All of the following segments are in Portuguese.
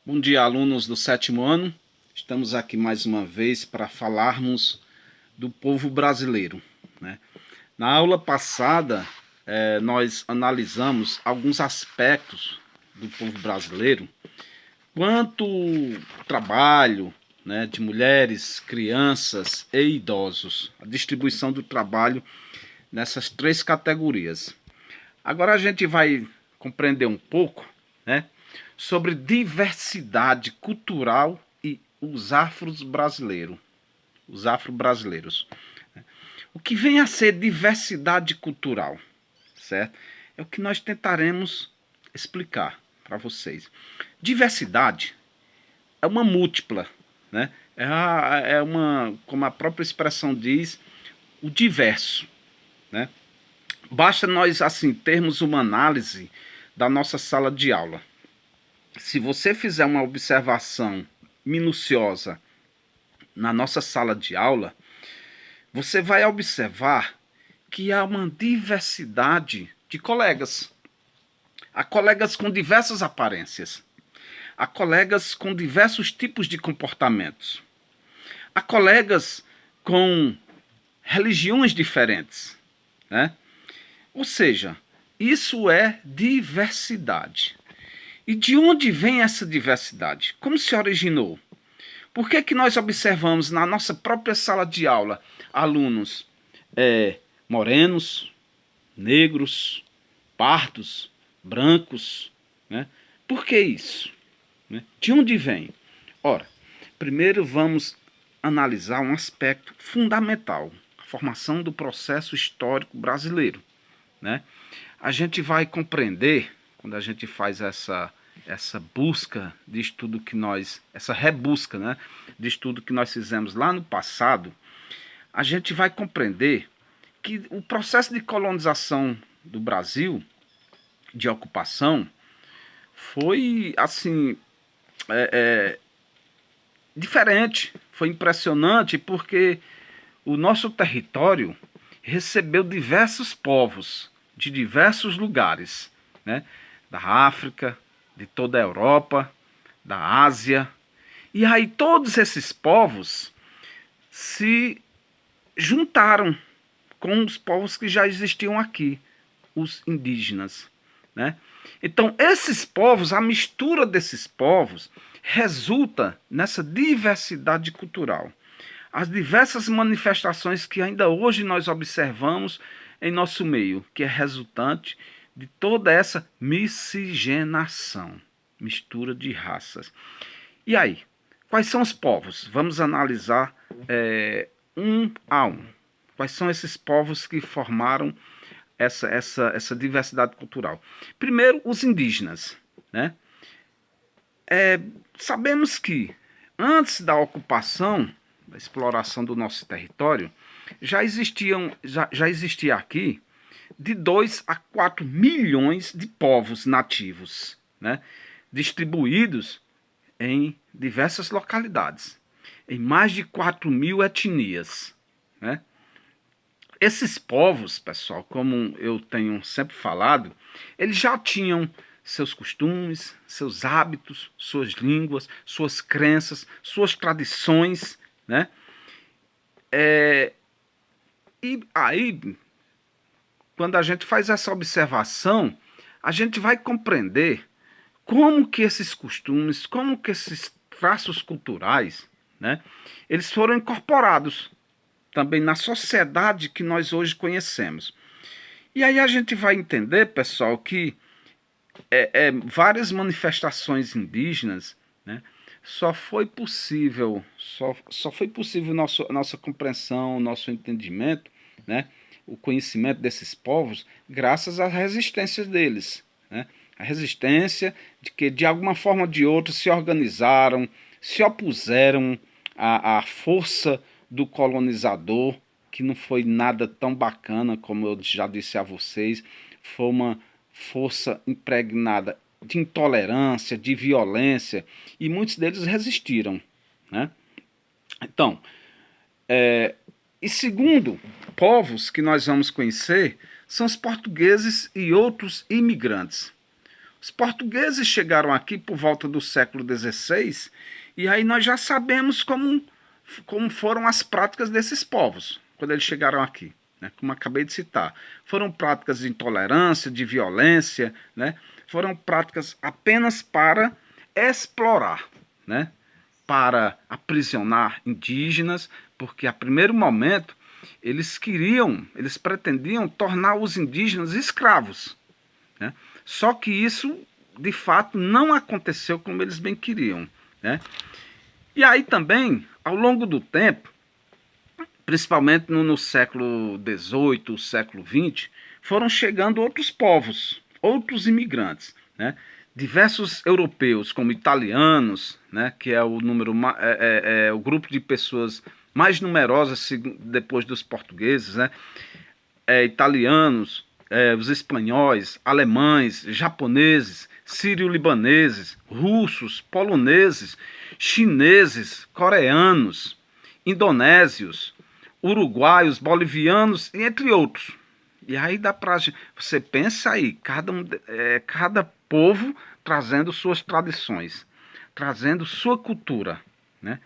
Bom dia, alunos do 7º ano. Estamos aqui mais uma vez para falarmos do povo brasileiro, né? Na aula passada, nós analisamos alguns aspectos do povo brasileiro, quanto o trabalho, né, de mulheres, crianças e idosos, a distribuição do trabalho nessas três categorias. Agora a gente vai compreender um pouco, né, sobre diversidade cultural e os afro-brasileiros. O que vem a ser diversidade cultural, certo? É o que nós tentaremos explicar para vocês. Diversidade é uma múltipla, né? É uma, como a própria expressão diz, o diverso, né? Basta nós, assim, termos uma análise da nossa sala de aula. Se você fizer uma observação minuciosa na nossa sala de aula, você vai observar que há uma diversidade de colegas. Há colegas com diversas aparências. Há colegas com diversos tipos de comportamentos. Há colegas com religiões diferentes, né? Ou seja, isso é diversidade. E de onde vem essa diversidade? Como se originou? Por que nós observamos na nossa própria sala de aula alunos morenos, negros, pardos, brancos, né? Por que isso? Né? De onde vem? Ora, primeiro vamos analisar um aspecto fundamental, a formação do processo histórico brasileiro, né? A gente vai compreender, quando a gente faz essa busca de estudo que nós, essa rebusca, né, de estudo que nós fizemos lá no passado, a gente vai compreender que o processo de colonização do Brasil, de ocupação, foi assim, diferente, foi impressionante, porque o nosso território recebeu diversos povos de diversos lugares, né, da África, de toda a Europa, da Ásia. E aí todos esses povos se juntaram com os povos que já existiam aqui, os indígenas, né? Então esses povos, a mistura desses povos, resulta nessa diversidade cultural. As diversas manifestações que ainda hoje nós observamos em nosso meio, que é resultante de toda essa miscigenação, mistura de raças. E aí, quais são os povos? Vamos analisar um a um. Quais são esses povos que formaram essa diversidade cultural? Primeiro, os indígenas, né? Sabemos que antes da ocupação, da exploração do nosso território, já existia aqui de 2 a 4 milhões de povos nativos, né, distribuídos em diversas localidades, em mais de 4.000 etnias, né? Esses povos, pessoal, como eu tenho sempre falado, eles já tinham seus costumes, seus hábitos, suas línguas, suas crenças, suas tradições, né? E aí, quando a gente faz essa observação, a gente vai compreender como que esses costumes, como que esses traços culturais, né, eles foram incorporados também na sociedade que nós hoje conhecemos. E aí a gente vai entender, pessoal, que várias manifestações indígenas, né, só foi possível nossa compreensão, nosso entendimento, né, o conhecimento desses povos, graças à resistência deles, né? A resistência de que, de alguma forma ou de outra, se organizaram, se opuseram à força do colonizador, que não foi nada tão bacana, como eu já disse a vocês, foi uma força impregnada de intolerância, de violência, e muitos deles resistiram, né? Então, e segundo povos que nós vamos conhecer, são os portugueses e outros imigrantes. Ou Os portugueses chegaram aqui por volta do século XVI, e aí nós já sabemos como foram as práticas desses povos, quando eles chegaram aqui, né? Como acabei de citar. Foram práticas de intolerância, de violência, né? Foram práticas apenas para explorar, né? Para aprisionar indígenas, porque a primeiro momento eles pretendiam tornar os indígenas escravos, né? Só que isso, de fato, não aconteceu como eles bem queriam, né? E aí também, ao longo do tempo, principalmente no século XVIII, século XX, foram chegando outros povos, outros imigrantes, né? Diversos europeus, como italianos, né? Que é o número o grupo de pessoas mais numerosas depois dos portugueses, né? Italianos, os espanhóis, alemães, japoneses, sírio-libaneses, russos, poloneses, chineses, coreanos, indonésios, uruguaios, bolivianos e entre outros. E aí dá pra você pensa aí, cada povo trazendo suas tradições, trazendo sua cultura, né?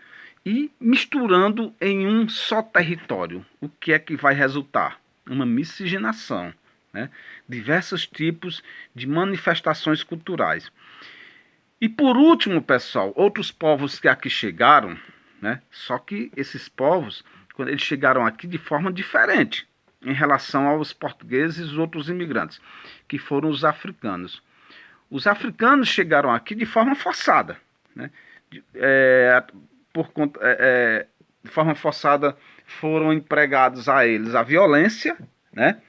E misturando em um só território. O que é que vai resultar? Uma miscigenação, né? Diversos tipos de manifestações culturais. E por último, pessoal, outros povos que aqui chegaram, né? Só que esses povos, quando eles chegaram aqui de forma diferente em relação aos portugueses e os outros imigrantes, que foram os africanos. Os africanos chegaram aqui de forma forçada, né? De forma forçada foram empregados a eles a violência, né?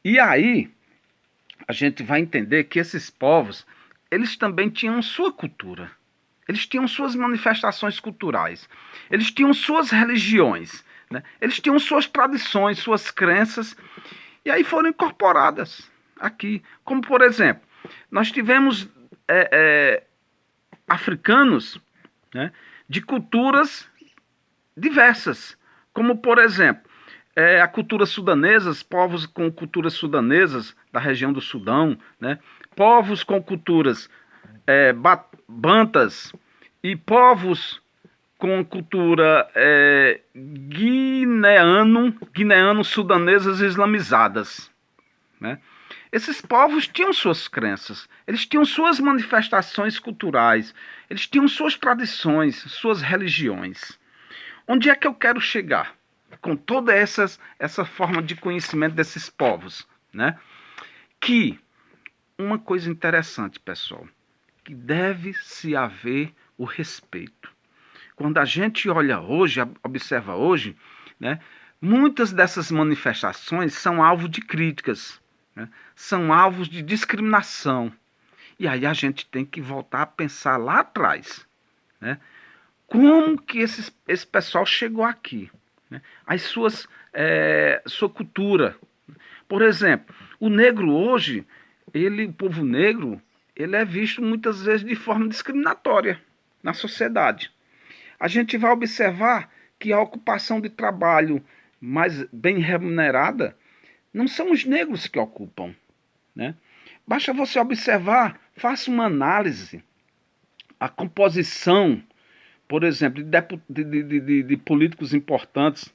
E aí a gente vai entender que esses povos, eles também tinham sua cultura, eles tinham suas manifestações culturais, eles tinham suas religiões, né? Eles tinham suas tradições, suas crenças, e aí foram incorporadas aqui. Como, por exemplo, nós tivemos africanos, né, de culturas diversas, como, por exemplo, a cultura sudanesa, povos com culturas sudanesas da região do Sudão, né, povos com culturas bantas e povos com cultura guineano-sudanesas islamizadas, né? Esses povos tinham suas crenças, eles tinham suas manifestações culturais, eles tinham suas tradições, suas religiões. Onde é que eu quero chegar com toda essa forma de conhecimento desses povos, né? Que uma coisa interessante, pessoal, que deve se haver o respeito. Quando a gente olha hoje, observa hoje, né, muitas dessas manifestações são alvo de críticas, né, são alvos de discriminação. E aí a gente tem que voltar a pensar lá atrás, né, como que esse pessoal chegou aqui, né, sua cultura. Por exemplo, o negro hoje, o povo negro, ele é visto muitas vezes de forma discriminatória na sociedade. A gente vai observar que a ocupação de trabalho mais bem remunerada não são os negros que ocupam, né? Basta você observar, faça uma análise, a composição, por exemplo, de políticos importantes,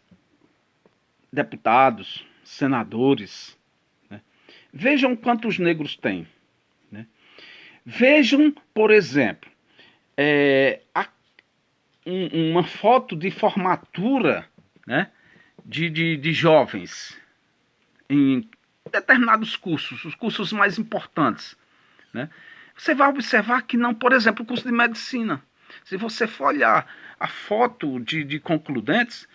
deputados, senadores, né? Vejam quantos negros têm, né? Vejam, por exemplo, uma foto de formatura, né, de jovens em determinados cursos, os cursos mais importantes, né? Você vai observar que não, por exemplo, o curso de medicina. Se você for olhar a foto de concludentes,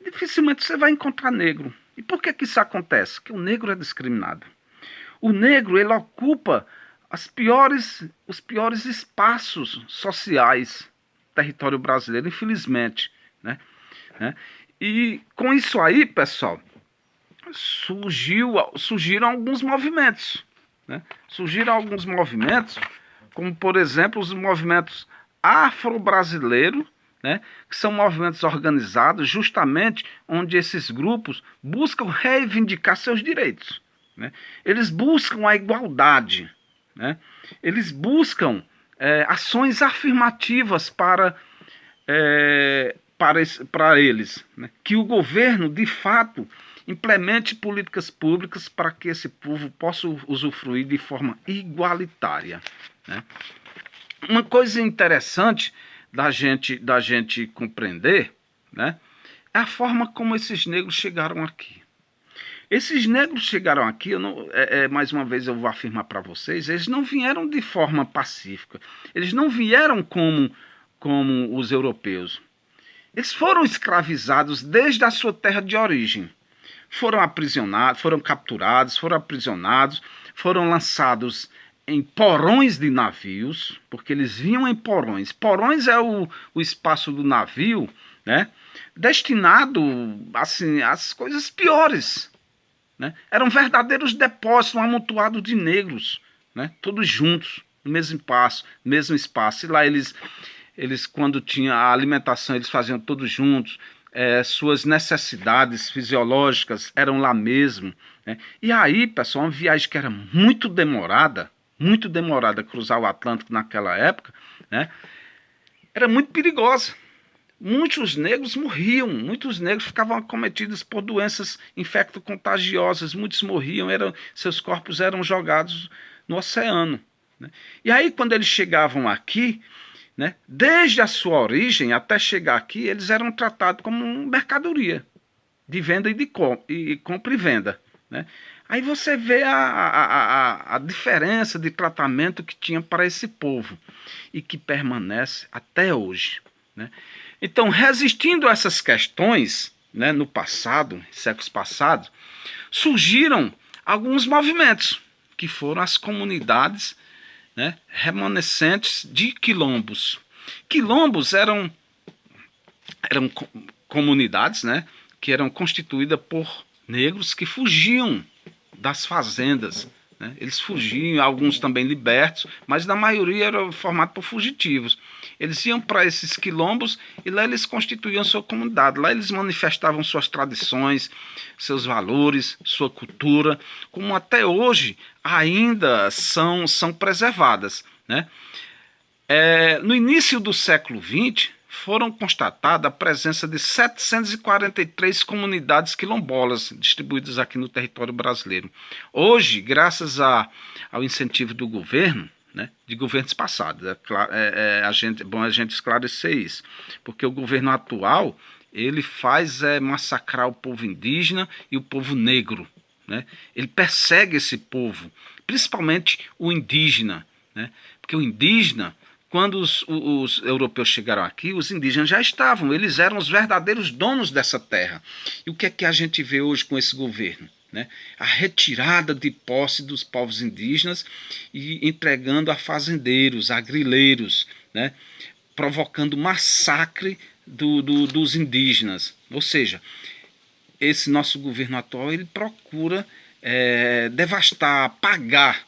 dificilmente você vai encontrar negro. E por que isso acontece? Porque o negro é discriminado. O negro, ele ocupa os piores espaços sociais do território brasileiro, infelizmente, né? E com isso aí, pessoal, surgiram alguns movimentos, né? Surgiram alguns movimentos, como por exemplo os movimentos afro-brasileiros, né? Que são movimentos organizados justamente onde esses grupos buscam reivindicar seus direitos, né? Eles buscam a igualdade, né? Eles buscam ações afirmativas para eles, né? Que o governo, de fato, implemente políticas públicas para que esse povo possa usufruir de forma igualitária, né? Uma coisa interessante da gente compreender, né, é a forma como esses negros chegaram aqui. Esses negros chegaram aqui, mais uma vez eu vou afirmar para vocês, eles não vieram de forma pacífica. Eles não vieram como os europeus. Eles foram escravizados desde a sua terra de origem. Foram aprisionados, foram capturados, foram aprisionados, foram lançados em porões de navios, porque eles vinham em porões. Porões é o espaço do navio, né, destinado assim, às coisas piores, né? Eram verdadeiros depósitos, um amontoado de negros, né, todos juntos, no mesmo espaço. E lá eles quando tinha a alimentação, eles faziam todos juntos. Suas necessidades fisiológicas eram lá mesmo, né? E aí, pessoal, uma viagem que era muito demorada cruzar o Atlântico naquela época, né, era muito perigosa. Muitos negros morriam, muitos negros ficavam acometidos por doenças infecto-contagiosas, muitos morriam, seus corpos eram jogados no oceano, né? E aí, quando eles chegavam aqui, né, desde a sua origem até chegar aqui, eles eram tratados como mercadoria de venda e compra e venda, né? Aí você vê a diferença de tratamento que tinha para esse povo e que permanece até hoje, né? Então, resistindo a essas questões, né, no passado, séculos passados, surgiram alguns movimentos, que foram as comunidades, né, remanescentes de quilombos. Quilombos eram comunidades, né, que eram constituídas por negros que fugiam das fazendas, né? Eles fugiam, alguns também libertos, mas na maioria era formado por fugitivos. Eles iam para esses quilombos e lá eles constituíam sua comunidade. Lá eles manifestavam suas tradições, seus valores, sua cultura, como até hoje ainda são preservadas, né? No início do século XX, foram constatadas a presença de 743 comunidades quilombolas distribuídas aqui no território brasileiro. Hoje, graças ao incentivo do governo, né, de governos passados, bom a gente esclarecer isso, porque o governo atual ele faz massacrar o povo indígena e o povo negro, né? Ele persegue esse povo, principalmente o indígena, né? Porque o indígena, quando os europeus chegaram aqui, os indígenas já estavam, eles eram os verdadeiros donos dessa terra. E o que é que a gente vê hoje com esse governo, né? A retirada de posse dos povos indígenas e entregando a fazendeiros, a grileiros, né? Provocando massacre dos indígenas. Ou seja, esse nosso governo atual ele procura devastar, apagar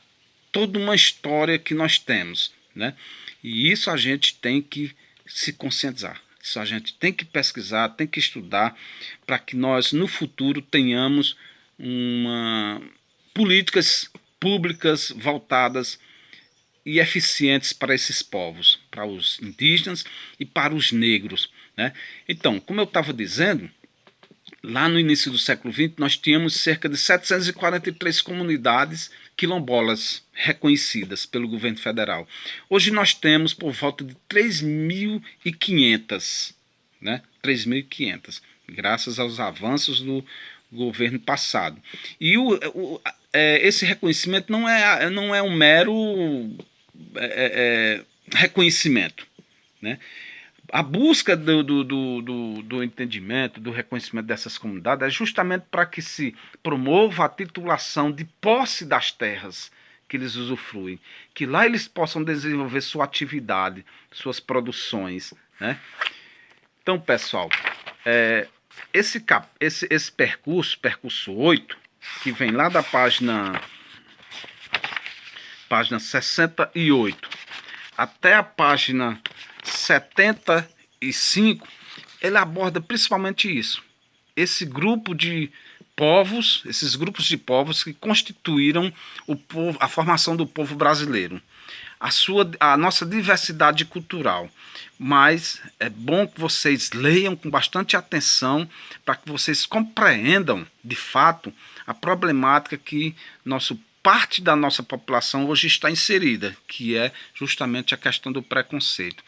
toda uma história que nós temos, né? E isso a gente tem que se conscientizar, isso a gente tem que pesquisar, tem que estudar, para que nós no futuro tenhamos políticas públicas voltadas e eficientes para esses povos, para os indígenas e para os negros, né? Então, como eu estava dizendo, lá no início do século XX, nós tínhamos cerca de 743 comunidades quilombolas reconhecidas pelo governo federal. Hoje nós temos por volta de 3.500, né? 3.500, graças aos avanços do governo passado. E esse reconhecimento não é um mero reconhecimento, né? A busca do entendimento, do reconhecimento dessas comunidades é justamente para que se promova a titulação de posse das terras que eles usufruem, que lá eles possam desenvolver sua atividade, suas produções, né? Então, pessoal, esse percurso 8, que vem lá da página 68 até a página 75, ele aborda principalmente isso. Esse grupo de povos, esses grupos de povos que constituíram o povo, a formação do povo brasileiro, a nossa diversidade cultural. Mas é bom que vocês leiam com bastante atenção para que vocês compreendam de fato a problemática que parte da nossa população hoje está inserida, que é justamente a questão do preconceito.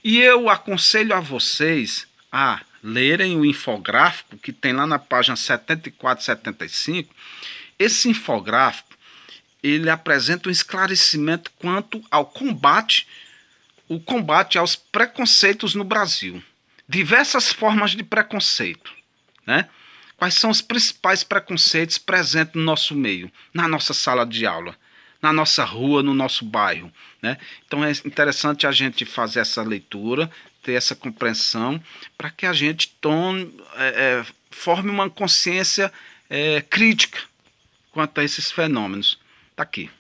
E eu aconselho a vocês a lerem o infográfico que tem lá na página 74 e 75. Esse infográfico, ele apresenta um esclarecimento quanto ao combate aos preconceitos no Brasil. Diversas formas de preconceito, né? Quais são os principais preconceitos presentes no nosso meio, na nossa sala de aula, na nossa rua, no nosso bairro, né? Então é interessante a gente fazer essa leitura, ter essa compreensão, para que a gente forme uma consciência crítica quanto a esses fenômenos. Está aqui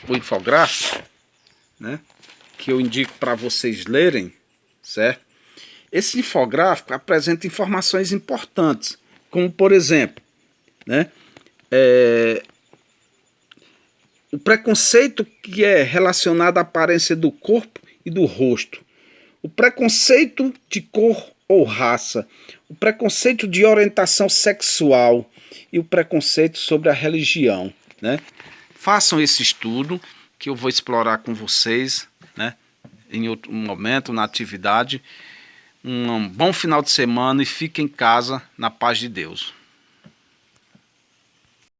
o infográfico, né, que eu indico para vocês lerem, certo? Esse infográfico apresenta informações importantes, como por exemplo, né, o preconceito que é relacionado à aparência do corpo e do rosto, o preconceito de cor ou raça, o preconceito de orientação sexual e o preconceito sobre a religião, né? Façam esse estudo que eu vou explorar com vocês, né, em outro momento, na atividade. Um bom final de semana e fiquem em casa na paz de Deus.